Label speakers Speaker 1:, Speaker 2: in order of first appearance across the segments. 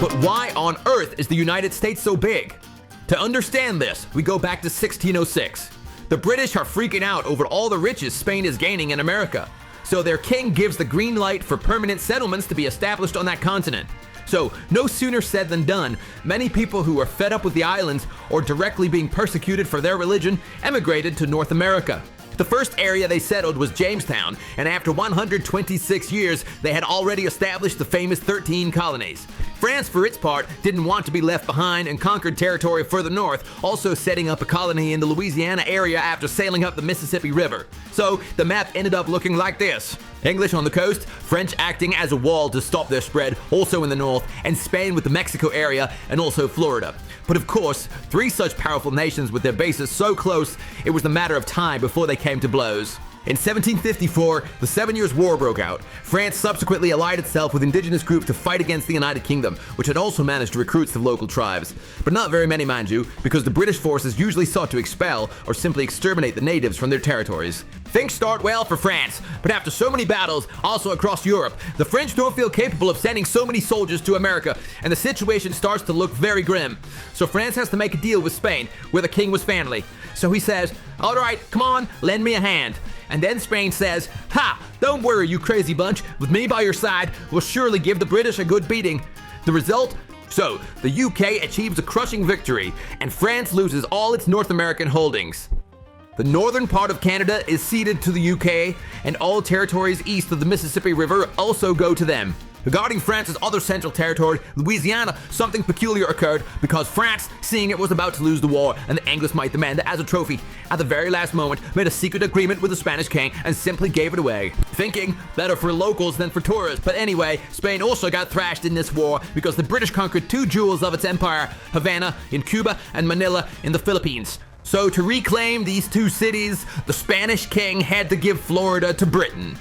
Speaker 1: But why on earth is the United States so big? To understand this, we go back to 1606. The British are freaking out over all the riches Spain is gaining in America. So their king gives the green light for permanent settlements to be established on that continent. So, no sooner said than done, many people who were fed up with the islands or directly being persecuted for their religion emigrated to North America. The first area they settled was Jamestown, and after 126 years, they had already established the famous 13 colonies. France, for its part, didn't want to be left behind and conquered territory further north, also setting up a colony in the Louisiana area after sailing up the Mississippi River. So, the map ended up looking like this. English on the coast, French acting as a wall to stop their spread, also in the north, and Spain with the Mexico area, and also Florida. But of course, three such powerful nations with their bases so close, it was a matter of time before they came to blows. In 1754, the 7 Years' War broke out. France subsequently allied itself with indigenous groups to fight against the United Kingdom, which had also managed to recruit some local tribes. But not very many, mind you, because the British forces usually sought to expel or simply exterminate the natives from their territories. Things start well for France, but after so many battles, also across Europe, the French don't feel capable of sending so many soldiers to America, and the situation starts to look very grim. So France has to make a deal with Spain, where the king was family. So he says, "All right, come on, lend me a hand." And then Spain says, "Ha! Don't worry, you crazy bunch. With me by your side, we'll surely give the British a good beating." The result? So, the UK achieves a crushing victory, and France loses all its North American holdings. The northern part of Canada is ceded to the UK, and all territories east of the Mississippi River also go to them. Regarding France's other central territory, Louisiana, something peculiar occurred because France, seeing it was about to lose the war and the English might demand it as a trophy, at the very last moment made a secret agreement with the Spanish king and simply gave it away. Thinking better for locals than for tourists. But anyway, Spain also got thrashed in this war because the British conquered two jewels of its empire, Havana in Cuba and Manila in the Philippines. So to reclaim these two cities, the Spanish king had to give Florida to Britain.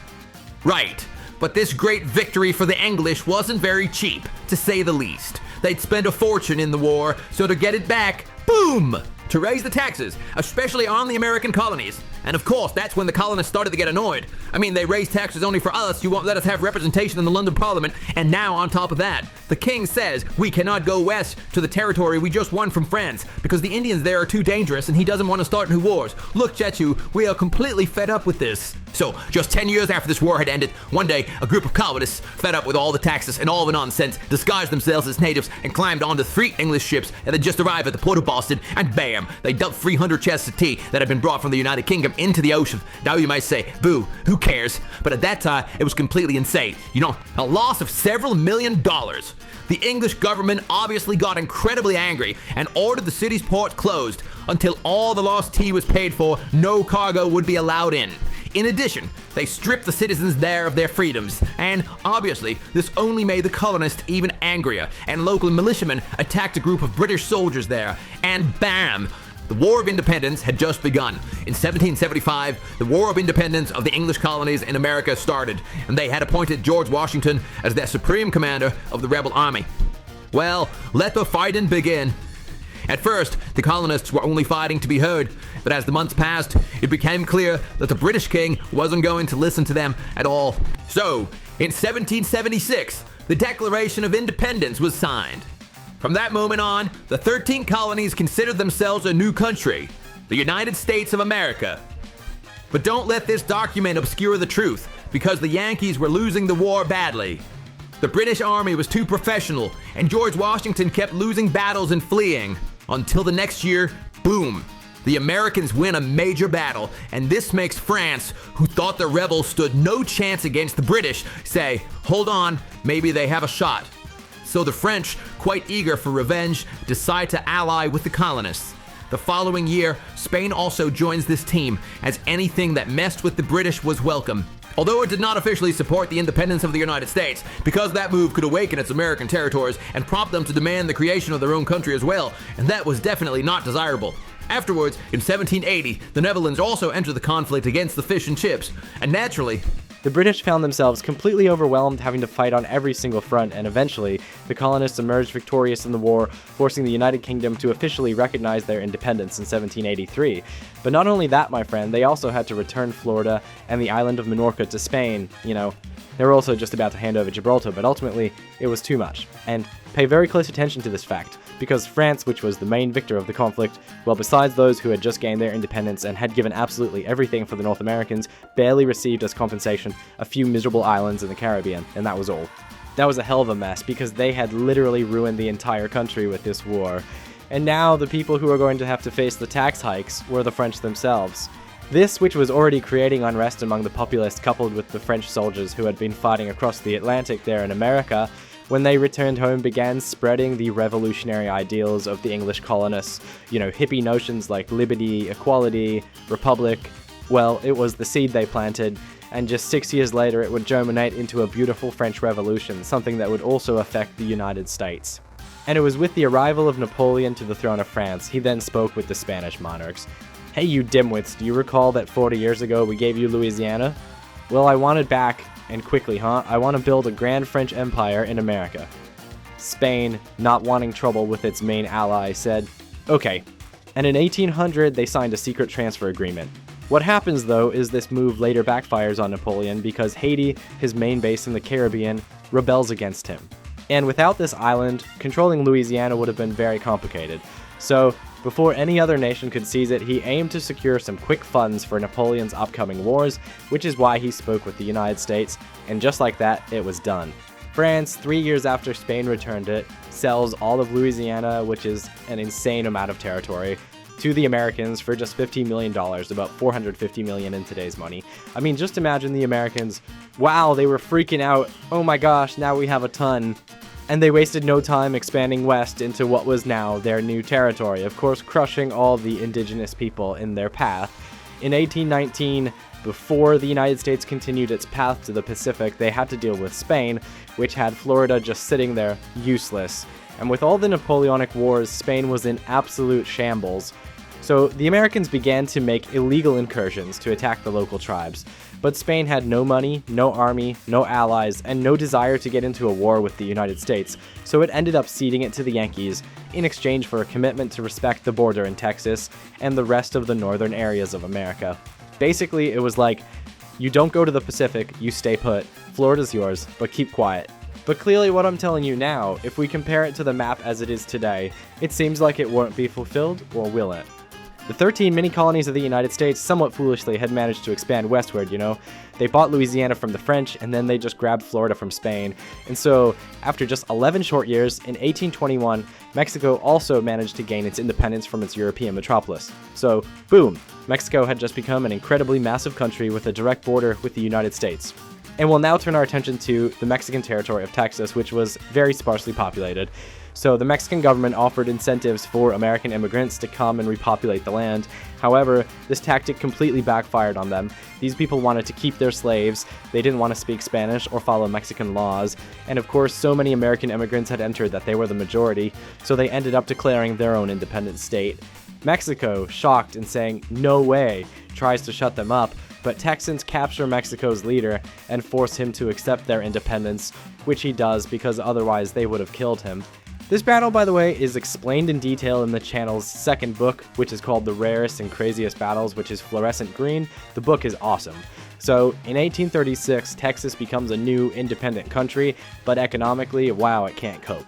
Speaker 1: Right. But this great victory for the English wasn't very cheap, to say the least. They'd spent a fortune in the war, so to get it back, boom! To raise the taxes, especially on the American colonies. And of course, that's when the colonists started to get annoyed. I mean, they raised taxes only for us, you won't let us have representation in the London Parliament, and now on top of that, the king says we cannot go west to the territory we just won from France, because the Indians there are too dangerous and he doesn't want to start new wars. Look, Chechu, we are completely fed up with this. So, just 10 years after this war had ended, one day, a group of colonists, fed up with all the taxes and all the nonsense, disguised themselves as natives and climbed onto 3 English ships that had just arrived at the port of Boston, and bam, they dumped 300 chests of tea that had been brought from the United Kingdom into the ocean. Now you might say, boo, who cares? But at that time, it was completely insane. You know, a loss of several $1 million. The English government obviously got incredibly angry and ordered the city's port closed. Until all the lost tea was paid for, no cargo would be allowed in. In addition, they stripped the citizens there of their freedoms, and obviously, this only made the colonists even angrier, and local militiamen attacked a group of British soldiers there, and bam! The War of Independence had just begun. In 1775, the War of Independence of the English colonies in America started, and they had appointed George Washington as their supreme commander of the rebel army. Well, let the fighting begin. At first, the colonists were only fighting to be heard, but as the months passed, it became clear that the British king wasn't going to listen to them at all. So, in 1776, the Declaration of Independence was signed. From that moment on, the 13 colonies considered themselves a new country, the United States of America. But don't let this document obscure the truth, because the Yankees were losing the war badly. The British Army was too professional, and George Washington kept losing battles and fleeing. Until the next year, boom, the Americans win a major battle, and this makes France, who thought the rebels stood no chance against the British, say, hold on, maybe they have a shot. So the French, quite eager for revenge, decide to ally with the colonists. The following year, Spain also joins this team, as anything that messed with the British was welcome. Although it did not officially support the independence of the United States, because that move could awaken its American territories and prompt them to demand the creation of their own country as well, and that was definitely not desirable. Afterwards, in 1780, the Netherlands also entered the conflict against the fish and chips, and naturally,
Speaker 2: the British found themselves completely overwhelmed, having to fight on every single front, and eventually, the colonists emerged victorious in the war, forcing the United Kingdom to officially recognize their independence in 1783. But not only that, my friend, they also had to return Florida and the island of Minorca to Spain, They were also just about to hand over Gibraltar, but ultimately, it was too much. And pay very close attention to this fact, because France, which was the main victor of the conflict, well, besides those who had just gained their independence and had given absolutely everything for the North Americans, barely received as compensation a few miserable islands in the Caribbean, and that was all. That was a hell of a mess, because they had literally ruined the entire country with this war. And now the people who are going to have to face the tax hikes were the French themselves. This, which was already creating unrest among the populace, coupled with the French soldiers who had been fighting across the Atlantic there in America, when they returned home began spreading the revolutionary ideals of the English colonists. Hippie notions like liberty, equality, republic. Well, it was the seed they planted, and just 6 years later it would germinate into a beautiful French Revolution, something that would also affect the United States. And it was with the arrival of Napoleon to the throne of France, he then spoke with the Spanish monarchs. Hey, you dimwits, do you recall that 40 years ago we gave you Louisiana? Well, I want it back, and quickly, huh? I want to build a grand French empire in America. Spain, not wanting trouble with its main ally, said, okay. And in 1800, they signed a secret transfer agreement. What happens, though, is this move later backfires on Napoleon because Haiti, his main base in the Caribbean, rebels against him. And without this island, controlling Louisiana would have been very complicated. So, before any other nation could seize it, he aimed to secure some quick funds for Napoleon's upcoming wars, which is why he spoke with the United States, and just like that, it was done. France, 3 years after Spain returned it, sells all of Louisiana, which is an insane amount of territory, to the Americans for just $15 million, about $450 million in today's money. I mean, just imagine the Americans, wow, they were freaking out, oh my gosh, now we have a ton. And they wasted no time expanding west into what was now their new territory, of course crushing all the indigenous people in their path. In 1819, before the United States continued its path to the Pacific, they had to deal with Spain, which had Florida just sitting there, useless. And with all the Napoleonic Wars, Spain was in absolute shambles. So the Americans began to make illegal incursions to attack the local tribes. But Spain had no money, no army, no allies, and no desire to get into a war with the United States, so it ended up ceding it to the Yankees in exchange for a commitment to respect the border in Texas and the rest of the northern areas of America. Basically, it was like, you don't go to the Pacific, you stay put. Florida's yours, but keep quiet. But clearly what I'm telling you now, if we compare it to the map as it is today, it seems like it won't be fulfilled, or will it? The 13 mini-colonies of the United States, somewhat foolishly, had managed to expand westward, They bought Louisiana from the French, and then they just grabbed Florida from Spain. And so, after just 11 short years, in 1821, Mexico also managed to gain its independence from its European metropolis. So, boom, Mexico had just become an incredibly massive country with a direct border with the United States. And we'll now turn our attention to the Mexican territory of Texas, which was very sparsely populated. So the Mexican government offered incentives for American immigrants to come and repopulate the land. However, this tactic completely backfired on them. These people wanted to keep their slaves, they didn't want to speak Spanish or follow Mexican laws, and of course so many American immigrants had entered that they were the majority, so they ended up declaring their own independent state. Mexico, shocked and saying, no way, tries to shut them up, but Texans capture Mexico's leader and force him to accept their independence, which he does because otherwise they would have killed him. This battle, by the way, is explained in detail in the channel's second book, which is called The Rarest and Craziest Battles, which is fluorescent green. The book is awesome. So, in 1836, Texas becomes a new independent country, but economically, wow, it can't cope.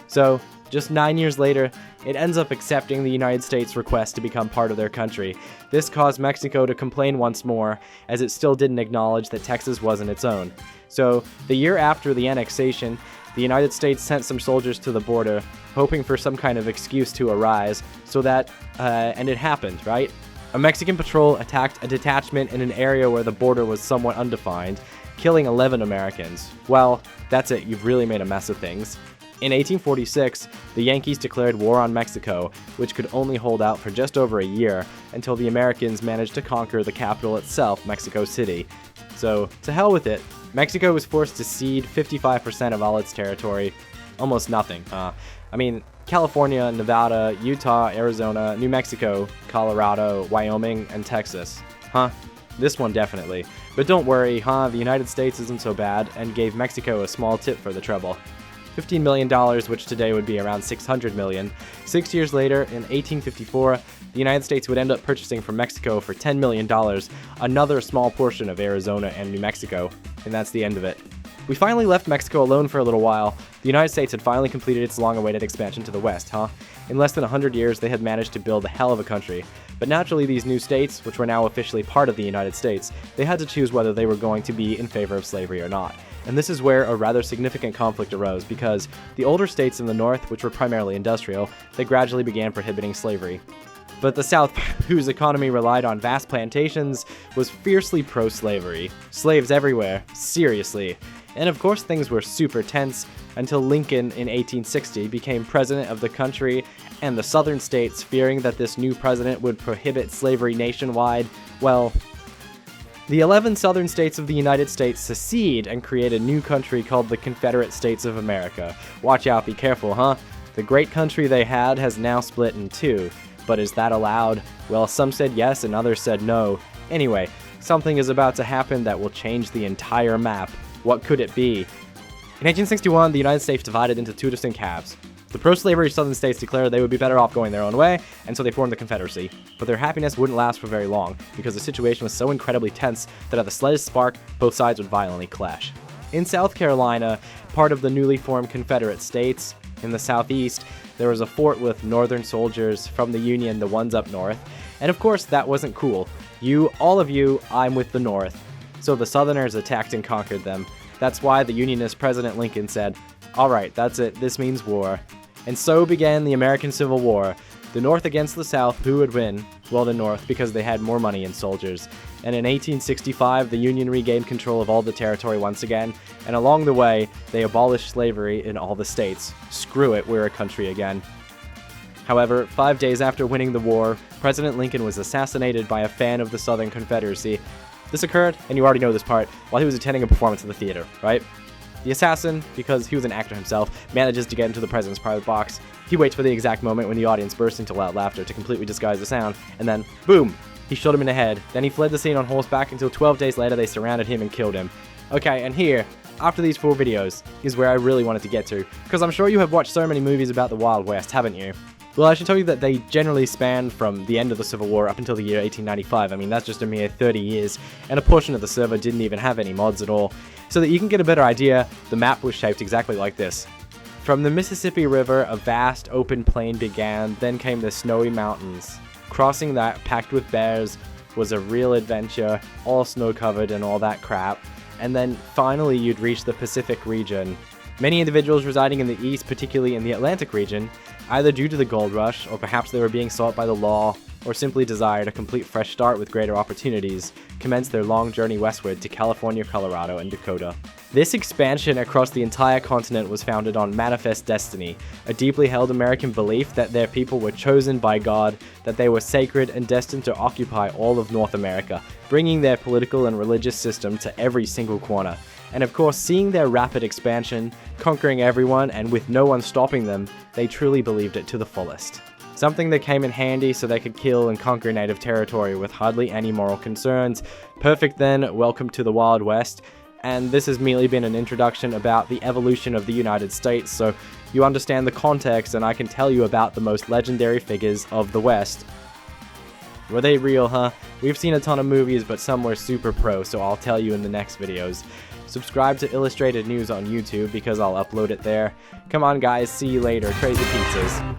Speaker 2: So, just 9 years later, it ends up accepting the United States' request to become part of their country. This caused Mexico to complain once more, as it still didn't acknowledge that Texas wasn't its own. So, the year after the annexation, the United States sent some soldiers to the border, hoping for some kind of excuse to arise, so that, and it happened, right? A Mexican patrol attacked a detachment in an area where the border was somewhat undefined, killing 11 Americans. Well, that's it, you've really made a mess of things. In 1846, the Yankees declared war on Mexico, which could only hold out for just over a year, until the Americans managed to conquer the capital itself, Mexico City. So, to hell with it. Mexico was forced to cede 55% of all its territory. Almost nothing, huh? I mean, California, Nevada, Utah, Arizona, New Mexico, Colorado, Wyoming, and Texas. Huh? This one definitely. But don't worry, huh? The United States isn't so bad, and gave Mexico a small tip for the trouble. $15 million, which today would be around $600 million. 6 years later, in 1854, the United States would end up purchasing from Mexico for $10 million, another small portion of Arizona and New Mexico, and that's the end of it. We finally left Mexico alone for a little while. The United States had finally completed its long-awaited expansion to the west, huh? In less than 100 years, they had managed to build a hell of a country. But naturally, these new states, which were now officially part of the United States, they had to choose whether they were going to be in favor of slavery or not. And this is where a rather significant conflict arose, because the older states in the north, which were primarily industrial, they gradually began prohibiting slavery. But the South, whose economy relied on vast plantations, was fiercely pro-slavery. Slaves everywhere, seriously. And of course things were super tense until Lincoln in 1860 became president of the country, and the southern states, fearing that this new president would prohibit slavery nationwide, well, the 11 southern states of the United States secede and create a new country called the Confederate States of America. Watch out, be careful, huh? The great country they had has now split in two. But is that allowed? Well, some said yes and others said no. Anyway, something is about to happen that will change the entire map. What could it be? In 1861, the United States divided into two distinct halves. The pro-slavery southern states declared they would be better off going their own way, and so they formed the Confederacy. But their happiness wouldn't last for very long, because the situation was so incredibly tense that at the slightest spark, both sides would violently clash. In South Carolina, part of the newly formed Confederate States, in the southeast, there was a fort with northern soldiers from the Union, the ones up north, and of course that wasn't cool. All of you, I'm with the North. So the Southerners attacked and conquered them. That's why the Unionist President Lincoln said, "Alright, that's it, this means war." And so began the American Civil War. The North against the South, who would win? Well, the North, because they had more money and soldiers. And in 1865, the Union regained control of all the territory once again, and along the way, they abolished slavery in all the states. Screw it, we're a country again. However, 5 days after winning the war, President Lincoln was assassinated by a fan of the Southern Confederacy. This occurred, and you already know this part, while he was attending a performance at the theater, right? The assassin, because he was an actor himself, manages to get into the president's private box. He waits for the exact moment when the audience bursts into loud laughter to completely disguise the sound, and then, boom! He shot him in the head. Then he fled the scene on horseback until 12 days later they surrounded him and killed him. Okay, and here, after these 4 videos, is where I really wanted to get to, because I'm sure you have watched so many movies about the Wild West, haven't you? Well, I should tell you that they generally span from the end of the Civil War up until the year 1895. I mean, that's just a mere 30 years, and a portion of the server didn't even have any mods at all. So that you can get a better idea, the map was shaped exactly like this. From the Mississippi River, a vast open plain began, then came the snowy mountains. Crossing that, packed with bears, was a real adventure, all snow-covered and all that crap. And then finally you'd reach the Pacific region. Many individuals residing in the east, particularly in the Atlantic region, either due to the gold rush, or perhaps they were being sought by the law, or simply desired a complete fresh start with greater opportunities, commenced their long journey westward to California, Colorado, and Dakota. This expansion across the entire continent was founded on manifest destiny, a deeply held American belief that their people were chosen by God, that they were sacred and destined to occupy all of North America, bringing their political and religious system to every single corner. And of course, seeing their rapid expansion, conquering everyone, and with no one stopping them, they truly believed it to the fullest. Something that came in handy so they could kill and conquer native territory with hardly any moral concerns. Perfect then, welcome to the Wild West. And this has merely been an introduction about the evolution of the United States, so you understand the context and I can tell you about the most legendary figures of the West. Were they real, huh? We've seen a ton of movies, but some were super pro, so I'll tell you in the next videos. Subscribe to Illustrated News on YouTube because I'll upload it there. Come on guys, see you later, crazy pizzas.